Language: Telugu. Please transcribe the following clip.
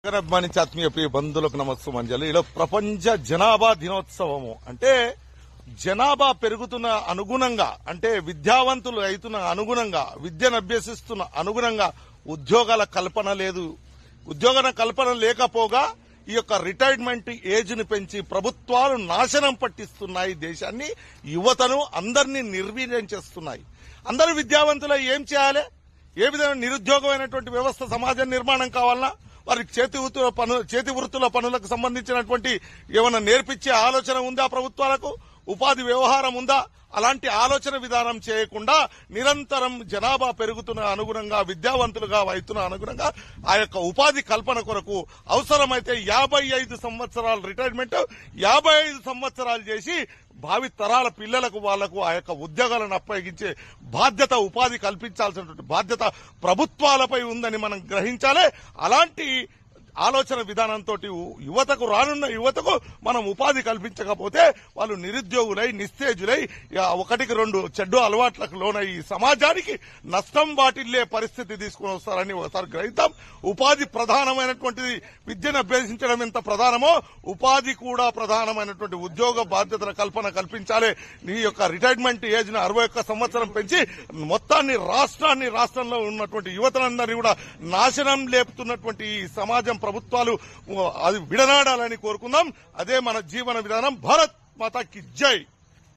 అభిమానించి ఆత్మీయ ప్రియ బంధువులకు నమస్సు మంజలు. ఇలా ప్రపంచ జనాభా దినోత్సవము అంటే జనాభా పెరుగుతున్న అనుగుణంగా, అంటే విద్యావంతులు అవుతున్న అనుగుణంగా, విద్యను అభ్యసిస్తున్న అనుగుణంగా ఉద్యోగాల కల్పన లేదు. ఉద్యోగాల కల్పన లేకపోగా ఈ యొక్క రిటైర్మెంట్ ఏజ్ ని పెంచి ప్రభుత్వాలు నాశనం పట్టిస్తున్నాయి. దేశాన్ని, యువతను అందరినీ నిర్వీర్యం చేస్తున్నాయి. అందరూ విద్యావంతులు ఏం చేయాలి? ఏ విధంగా నిరుద్యోగమైనటువంటి వ్యవస్థ సమాజ నిర్మాణం కావాలన్నా వారికి చేతి వృత్తుల పనులకు సంబంధించినటువంటి ఏమైనా నేర్పించే ఆలోచన ఉందా? ప్రభుత్వాలకు ఉపాధి వ్యవహారం ఉందా? అలాంటి ఆలోచన విధానం చేయకుండా నిరంతరం జనాభా పెరుగుతున్న అనుగుణంగా, విద్యావంతులుగా అవుతున్న అనుగుణంగా ఆ యొక్క ఉపాధి కల్పన కొరకు అవసరమైతే 55 సంవత్సరాల రిటైర్మెంట్, 55 సంవత్సరాలు చేసి భావి తరాల పిల్లలకు వాళ్లకు ఆ యొక్క ఉద్యోగాలను అప్పగించే బాధ్యత, ఉపాధి కల్పించాల్సినటువంటి బాధ్యత ప్రభుత్వాలపై ఉందని మనం గ్రహించాలి. అలాంటి ఆలోచన విధానంతో రానున్న యువతకు మనం ఉపాధి కల్పించకపోతే వాళ్ళు నిరుద్యోగులై, నిస్తేజులై, ఒకటికి రెండు చెడ్డు అలవాట్లకు లోనై ఈ సమాజానికి నష్టం వాటిల్లే పరిస్థితి తీసుకుని వస్తారని ఒకసారి గ్రహిద్దాం. ఉపాధి ప్రధానమైనటువంటిది. విద్యను అభ్యసించడం ఎంత ప్రధానమో ఉపాధి కూడా ప్రధానమైనటువంటి ఉద్యోగ బాధ్యతల కల్పన కల్పించాలి. ఈ యొక్క రిటైర్మెంట్ ఏజ్ ను 61 సంవత్సరం పెంచి మొత్తాన్ని రాష్ట్రంలో ఉన్నటువంటి యువతలందరినీ కూడా నాశనం లేపుతున్నటువంటి ఈ సమాజం, ప్రభుత్వాలు అది విడనాడాలని కోరుకుందాం. అదే మన జీవన విధానం. భారత్ మాతాకి జై.